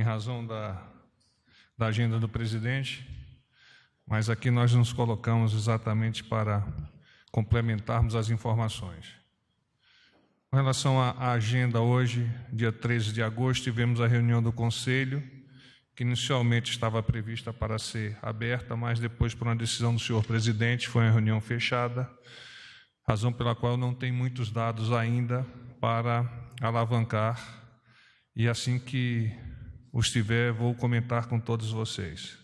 em razão da agenda do presidente, mas aqui nós nos colocamos exatamente para complementarmos as informações. Com relação à agenda, hoje, dia 13 de agosto, tivemos a reunião do Conselho, que inicialmente estava prevista para ser aberta, mas depois, por uma decisão do senhor presidente, foi uma reunião fechada, razão pela qual não tem muitos dados ainda para alavancar, e assim que os tiver, vou comentar com todos vocês.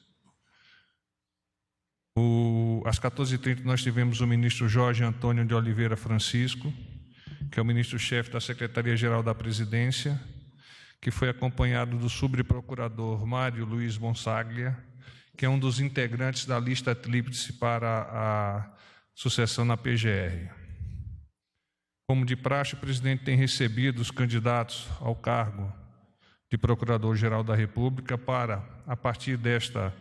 Às 14h30 nós tivemos o ministro Jorge Antônio de Oliveira Francisco, que é o ministro-chefe da Secretaria-Geral da Presidência, que foi acompanhado do subprocurador Mário Luiz Bonsaglia, que é um dos integrantes da lista tríplice para a sucessão na PGR. Como de praxe, o presidente tem recebido os candidatos ao cargo de Procurador-Geral da República para, a partir desta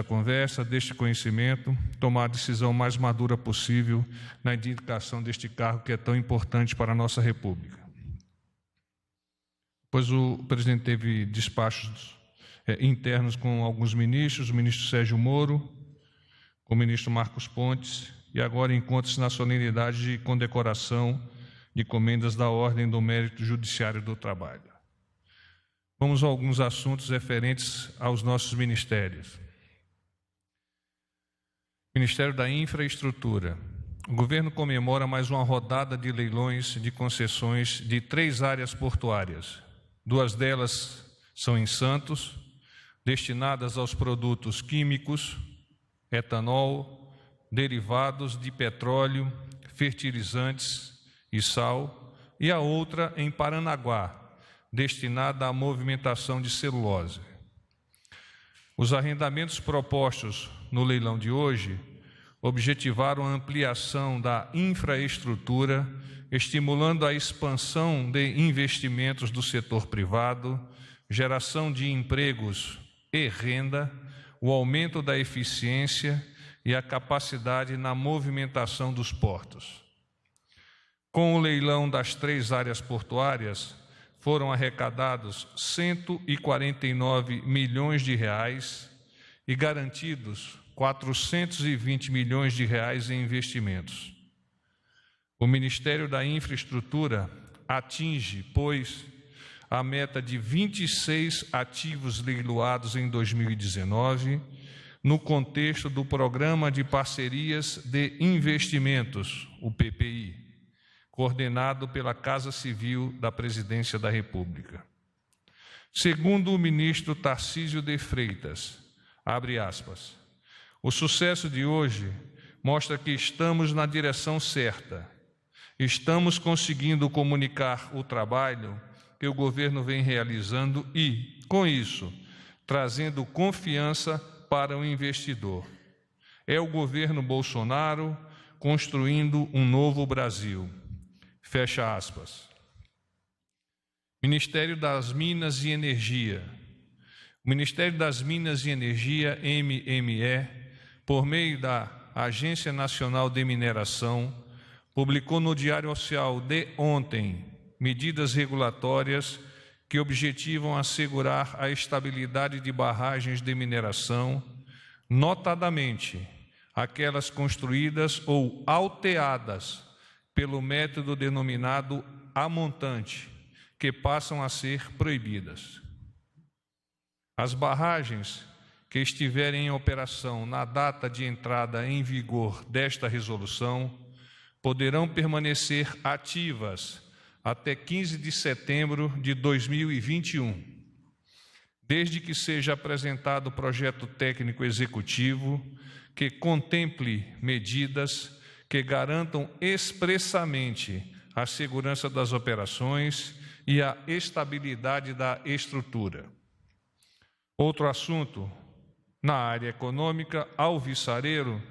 conversa, deste conhecimento, tomar a decisão mais madura possível na indicação deste cargo que é tão importante para a nossa República. Pois o presidente teve despachos internos com alguns ministros, o ministro Sérgio Moro, com o ministro Marcos Pontes, e agora encontra-se na solenidade de condecoração de comendas da Ordem do Mérito Judiciário do Trabalho. Vamos a alguns assuntos referentes aos nossos ministérios. Ministério da Infraestrutura. O governo comemora mais uma rodada de leilões de concessões de 3 áreas portuárias. 2 delas são em Santos, destinadas aos produtos químicos, etanol, derivados de petróleo, fertilizantes e sal, e a outra em Paranaguá, destinada à movimentação de celulose. Os arrendamentos propostos no leilão de hoje objetivaram a ampliação da infraestrutura, estimulando a expansão de investimentos do setor privado, geração de empregos e renda, o aumento da eficiência e a capacidade na movimentação dos portos. Com o leilão das 3 áreas portuárias, foram arrecadados 149 milhões de reais e garantidos 420 milhões de reais em investimentos. O Ministério da Infraestrutura atinge, pois, a meta de 26 ativos leiloados em 2019, no contexto do Programa de Parcerias de Investimentos, o PPI, coordenado pela Casa Civil da Presidência da República. Segundo o ministro Tarcísio de Freitas, abre aspas, o sucesso de hoje mostra que estamos na direção certa. Estamos conseguindo comunicar o trabalho que o governo vem realizando e, com isso, trazendo confiança para o investidor. É o governo Bolsonaro construindo um novo Brasil. Fecha aspas. Ministério das Minas e Energia. O Ministério das Minas e Energia, MME, por meio da Agência Nacional de Mineração, publicou no Diário Oficial de ontem medidas regulatórias que objetivam assegurar a estabilidade de barragens de mineração, notadamente aquelas construídas ou alteadas pelo método denominado a montante, que passam a ser proibidas. As barragens que estiverem em operação na data de entrada em vigor desta resolução poderão permanecer ativas até 15 de setembro de 2021, desde que seja apresentado o projeto técnico executivo que contemple medidas que garantam expressamente a segurança das operações e a estabilidade da estrutura. Outro assunto, na área econômica, alvissareiro,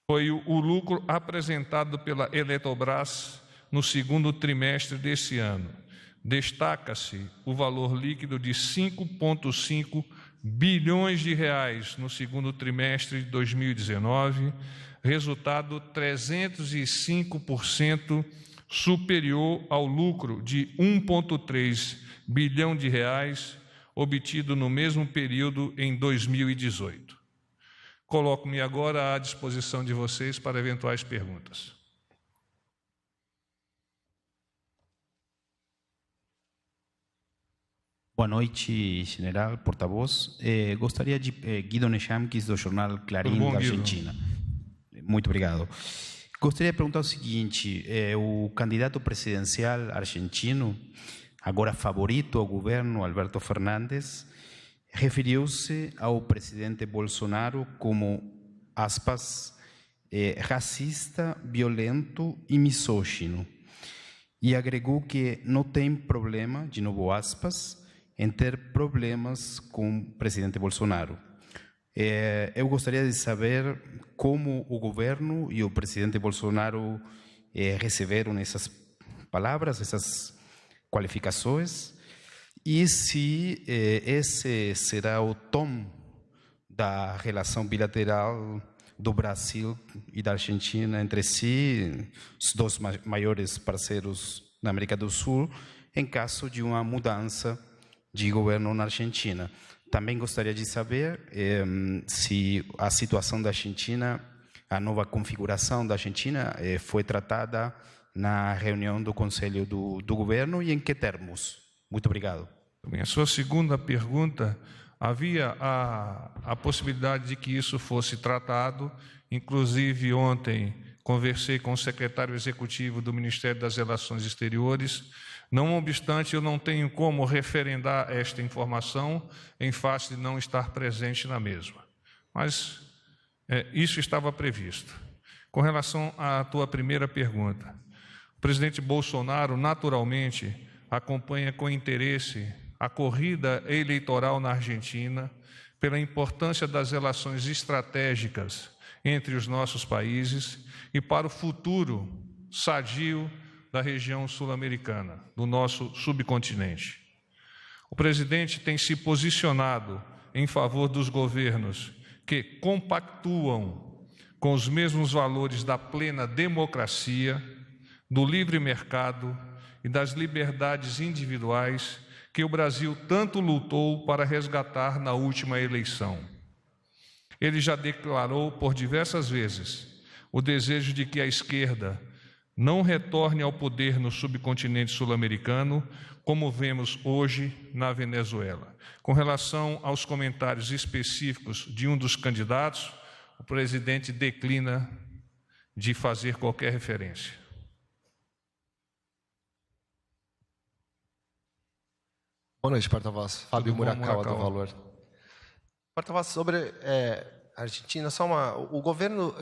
foi o lucro apresentado pela Eletrobras no 2º trimestre desse ano. Destaca-se o valor líquido de 5,5 bilhões de reais no 2º trimestre de 2019, resultado 305% superior ao lucro de 1,3 bilhão de reais obtido no mesmo período em 2018. Coloco-me agora à disposição de vocês para eventuais perguntas. Boa noite, general, porta-voz. Gostaria de... Guido Nechamkis, do jornal Clarim, da Argentina. Muito obrigado. Gostaria de perguntar o seguinte, o candidato presidencial argentino, agora favorito ao governo, Alberto Fernandes, referiu-se ao presidente Bolsonaro como, aspas, racista, violento e misógino. E agregou que não tem problema, de novo aspas, em ter problemas com o presidente Bolsonaro. Eu gostaria de saber como o governo e o presidente Bolsonaro receberam essas palavras, essas qualificações, e se esse será o tom da relação bilateral do Brasil e da Argentina entre si, os dois maiores parceiros na América do Sul, em caso de uma mudança de governo na Argentina. Também gostaria de saber se a situação da Argentina, a nova configuração da Argentina, foi tratada na reunião do Conselho do Governo e em que termos? Muito obrigado. A sua segunda pergunta, havia a possibilidade de que isso fosse tratado, inclusive ontem conversei com o secretário executivo do Ministério das Relações Exteriores. Não obstante, eu não tenho como referendar esta informação em face de não estar presente na mesma. Mas isso estava previsto. Com relação à tua primeira pergunta, o presidente Bolsonaro, naturalmente, acompanha com interesse a corrida eleitoral na Argentina, pela importância das relações estratégicas entre os nossos países e para o futuro sadio da região sul-americana, do nosso subcontinente. O presidente tem se posicionado em favor dos governos que compactuam com os mesmos valores da plena democracia, do livre mercado e das liberdades individuais que o Brasil tanto lutou para resgatar na última eleição. Ele já declarou por diversas vezes o desejo de que a esquerda não retorne ao poder no subcontinente sul-americano, como vemos hoje na Venezuela. Com relação aos comentários específicos de um dos candidatos, o presidente declina de fazer qualquer referência. Boa noite, porta-voz. Fábio Murakawa, do Valor. Porta-voz, sobre a Argentina, o governo,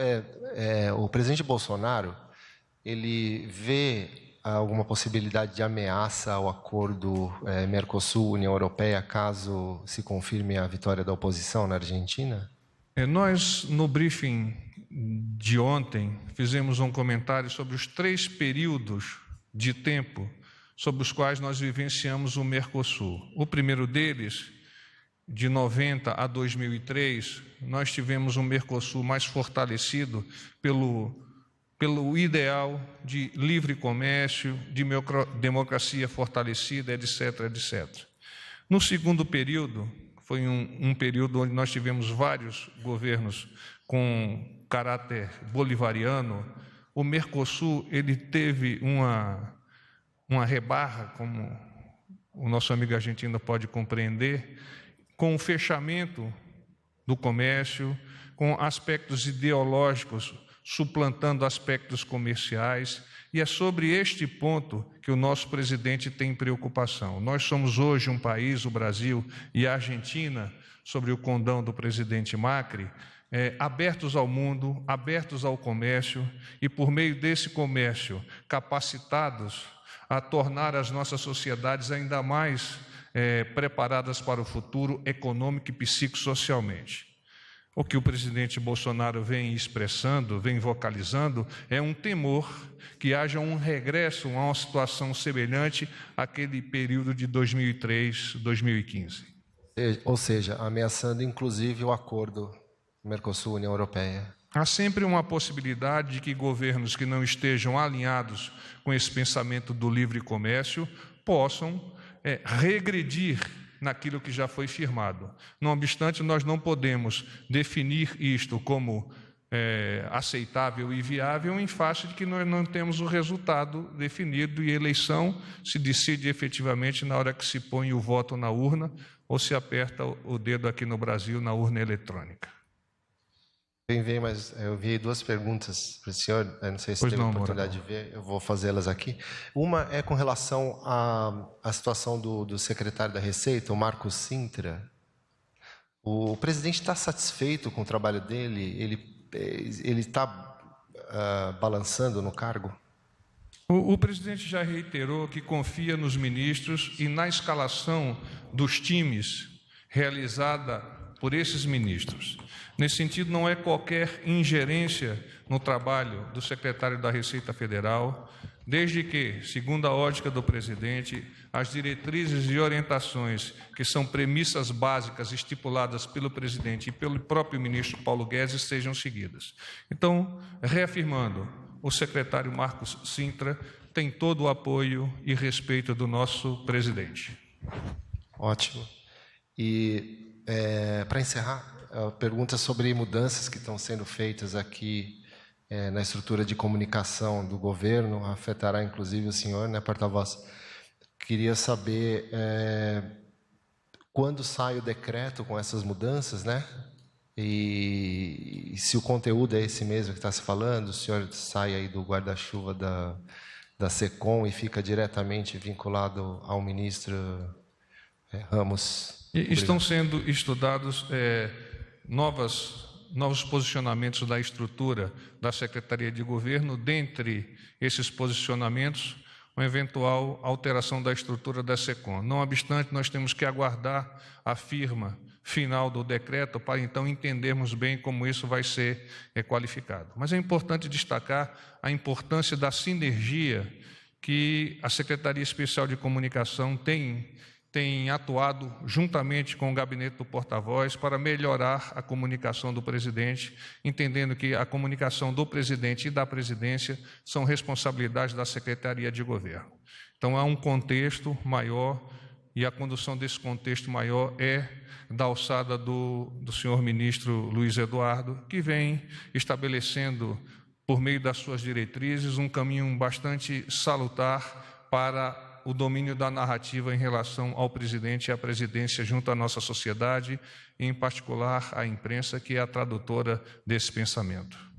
o presidente Bolsonaro, ele vê alguma possibilidade de ameaça ao acordo Mercosul-União Europeia, caso se confirme a vitória da oposição na Argentina? Nós, no briefing de ontem, fizemos um comentário sobre os 3 períodos de tempo sobre os quais nós vivenciamos o Mercosul. O primeiro deles, de 90 a 2003, nós tivemos um Mercosul mais fortalecido pelo ideal de livre comércio, de democracia fortalecida, etc., etc. No segundo período, foi um período onde nós tivemos vários governos com caráter bolivariano. O Mercosul, ele teve uma rebarra, como o nosso amigo argentino pode compreender, com o fechamento do comércio, com aspectos ideológicos suplantando aspectos comerciais, e é sobre este ponto que o nosso presidente tem preocupação. Nós somos hoje um país, o Brasil e a Argentina, sobre o condão do presidente Macri, abertos ao mundo, abertos ao comércio, e por meio desse comércio capacitados a tornar as nossas sociedades ainda mais preparadas para o futuro econômico e psicossocialmente. O que o presidente Bolsonaro vem expressando, vem vocalizando, é um temor que haja um regresso a uma situação semelhante àquele período de 2003, 2015. Ou seja, ameaçando inclusive o acordo Mercosul-União Europeia. Há sempre uma possibilidade de que governos que não estejam alinhados com esse pensamento do livre comércio possam regredir naquilo que já foi firmado. Não obstante, nós não podemos definir isto como aceitável e viável em face de que nós não temos o resultado definido e a eleição se decide efetivamente na hora que se põe o voto na urna ou se aperta o dedo aqui no Brasil na urna eletrônica. Bem, mas eu vi duas perguntas para o senhor, eu não sei se teve a oportunidade de ver, eu vou fazê-las aqui. Uma é com relação à situação do secretário da Receita, o Marcos Cintra. O presidente está satisfeito com o trabalho dele? Ele está balançando no cargo? O presidente já reiterou que confia nos ministros e na escalação dos times realizada por esses ministros. Nesse sentido, não é qualquer ingerência no trabalho do secretário da Receita Federal, desde que, segundo a ótica do presidente, as diretrizes e orientações que são premissas básicas estipuladas pelo presidente e pelo próprio ministro Paulo Guedes sejam seguidas. Então, reafirmando, o secretário Marcos Cintra tem todo o apoio e respeito do nosso presidente. Ótimo. E, para encerrar, a pergunta sobre mudanças que estão sendo feitas aqui na estrutura de comunicação do governo, afetará inclusive o senhor, né, porta-voz? Queria saber quando sai o decreto com essas mudanças, né? E se o conteúdo é esse mesmo que está se falando, o senhor sai aí do guarda-chuva da SECOM e fica diretamente vinculado ao ministro Ramos. Estão sendo estudados novos posicionamentos da estrutura da Secretaria de Governo. Dentre esses posicionamentos, uma eventual alteração da estrutura da SECOM. Não obstante, nós temos que aguardar a firma final do decreto para então entendermos bem como isso vai ser qualificado. Mas é importante destacar a importância da sinergia que a Secretaria Especial de Comunicação tem atuado juntamente com o gabinete do porta-voz para melhorar a comunicação do presidente, entendendo que a comunicação do presidente e da presidência são responsabilidades da Secretaria de Governo. Então, há um contexto maior e a condução desse contexto maior é da alçada do senhor ministro Luiz Eduardo, que vem estabelecendo, por meio das suas diretrizes, um caminho bastante salutar para o domínio da narrativa em relação ao presidente e à presidência junto à nossa sociedade, e em particular à imprensa, que é a tradutora desse pensamento.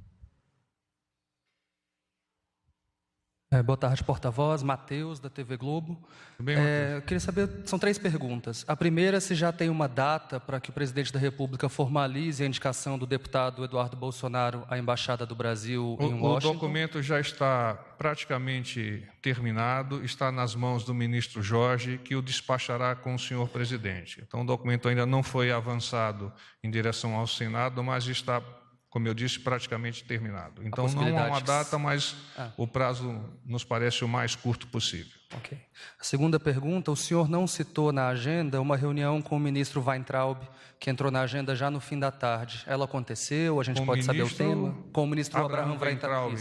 Boa tarde, porta-voz. Matheus, da TV Globo. Bem, Matheus. Eu queria saber, são 3 perguntas. A primeira, se já tem uma data para que o presidente da República formalize a indicação do deputado Eduardo Bolsonaro à Embaixada do Brasil em Washington. O documento já está praticamente terminado, está nas mãos do ministro Jorge, que o despachará com o senhor presidente. Então, o documento ainda não foi avançado em direção ao Senado, mas está, como eu disse, praticamente terminado. Então, não há uma data, mas o prazo nos parece o mais curto possível. Ok. A segunda pergunta, o senhor não citou na agenda uma reunião com o ministro Weintraub, que entrou na agenda já no fim da tarde. Ela aconteceu? A gente pode saber o tema? Com o ministro Abraham Weintraub.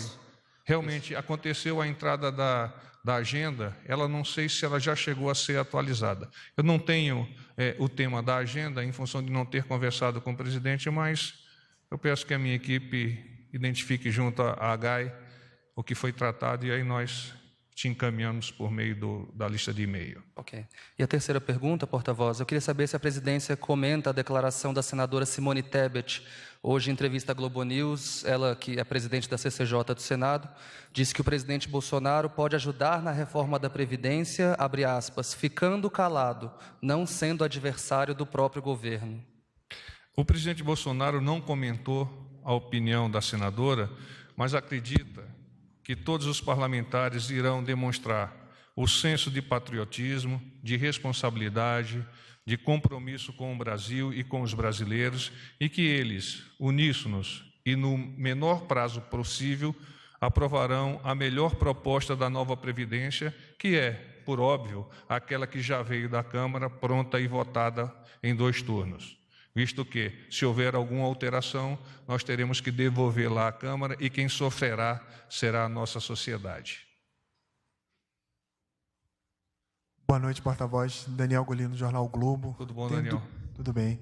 Realmente, aconteceu a entrada da agenda, ela não sei se ela já chegou a ser atualizada. Eu não tenho o tema da agenda, em função de não ter conversado com o presidente, mas eu peço que a minha equipe identifique junto à AGAI o que foi tratado e aí nós te encaminhamos por meio da lista de e-mail. Ok. E a terceira pergunta, porta-voz, eu queria saber se a presidência comenta a declaração da senadora Simone Tebet, hoje em entrevista à Globo News, ela que é presidente da CCJ do Senado, disse que o presidente Bolsonaro pode ajudar na reforma da Previdência, abre aspas, ficando calado, não sendo adversário do próprio governo. O presidente Bolsonaro não comentou a opinião da senadora, mas acredita que todos os parlamentares irão demonstrar o senso de patriotismo, de responsabilidade, de compromisso com o Brasil e com os brasileiros, e que eles, uníssonos e no menor prazo possível, aprovarão a melhor proposta da nova Previdência, que é, por óbvio, aquela que já veio da Câmara, pronta e votada em 2 turnos. Visto que, se houver alguma alteração, nós teremos que devolvê-la à Câmara e quem sofrerá será a nossa sociedade. Boa noite, porta-voz. Daniel Golino, Jornal Globo. Tudo bom, Daniel? Tudo bem.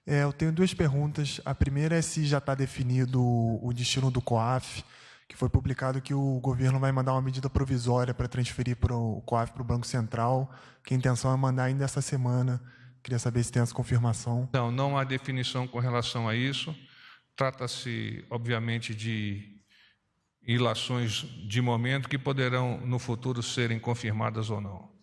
Eu tenho duas perguntas. A primeira é se já está definido o destino do COAF, que foi publicado que o governo vai mandar uma medida provisória para transferir o COAF para o Banco Central, que a intenção é mandar ainda essa semana. Queria saber se tem essa confirmação. Não há definição com relação a isso. Trata-se, obviamente, de ilações de momento que poderão, no futuro, serem confirmadas ou não.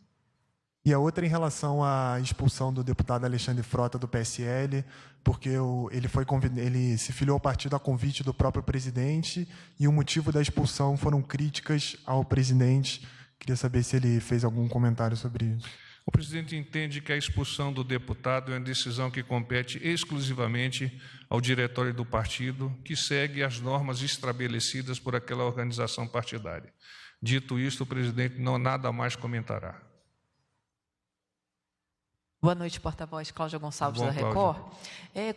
E a outra em relação à expulsão do deputado Alexandre Frota do PSL, porque ele se filiou ao partido a convite do próprio presidente e o motivo da expulsão foram críticas ao presidente. Queria saber se ele fez algum comentário sobre isso. O presidente entende que a expulsão do deputado é uma decisão que compete exclusivamente ao diretório do partido, que segue as normas estabelecidas por aquela organização partidária. Dito isto, o presidente nada mais comentará. Boa noite, porta-voz. Cláudia Gonçalves, da Record.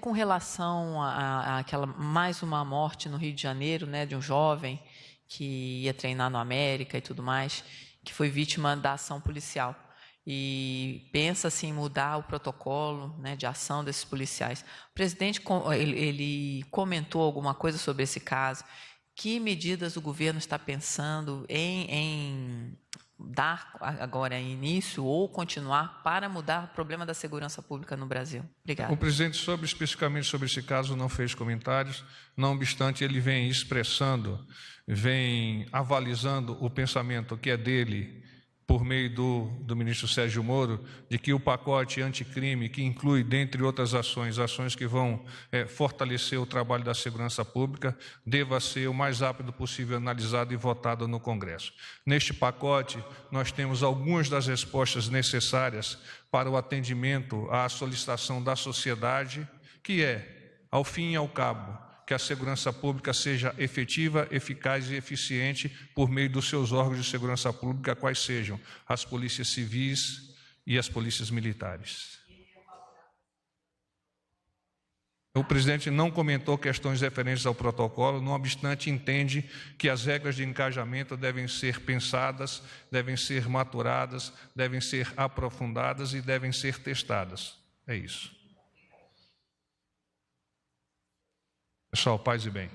Com relação àquela mais uma morte no Rio de Janeiro, né, de um jovem que ia treinar no América e tudo mais, que foi vítima da ação policial. E pensa-se em mudar o protocolo, né, de ação desses policiais. O presidente ele comentou alguma coisa sobre esse caso. Que medidas o governo está pensando em dar agora início ou continuar para mudar o problema da segurança pública no Brasil? Obrigada. O presidente, especificamente sobre esse caso, não fez comentários, não obstante, ele vem expressando, vem avalizando o pensamento que é dele, por meio do ministro Sérgio Moro, de que o pacote anticrime, que inclui, dentre outras ações que vão fortalecer o trabalho da segurança pública, deva ser o mais rápido possível analisado e votado no Congresso. Neste pacote, nós temos algumas das respostas necessárias para o atendimento à solicitação da sociedade, que é, ao fim e ao cabo, que a segurança pública seja efetiva, eficaz e eficiente por meio dos seus órgãos de segurança pública, quais sejam as polícias civis e as polícias militares. O presidente não comentou questões referentes ao protocolo, não obstante entende que as regras de engajamento devem ser pensadas, devem ser maturadas, devem ser aprofundadas e devem ser testadas. É isso. Pessoal, paz e bem.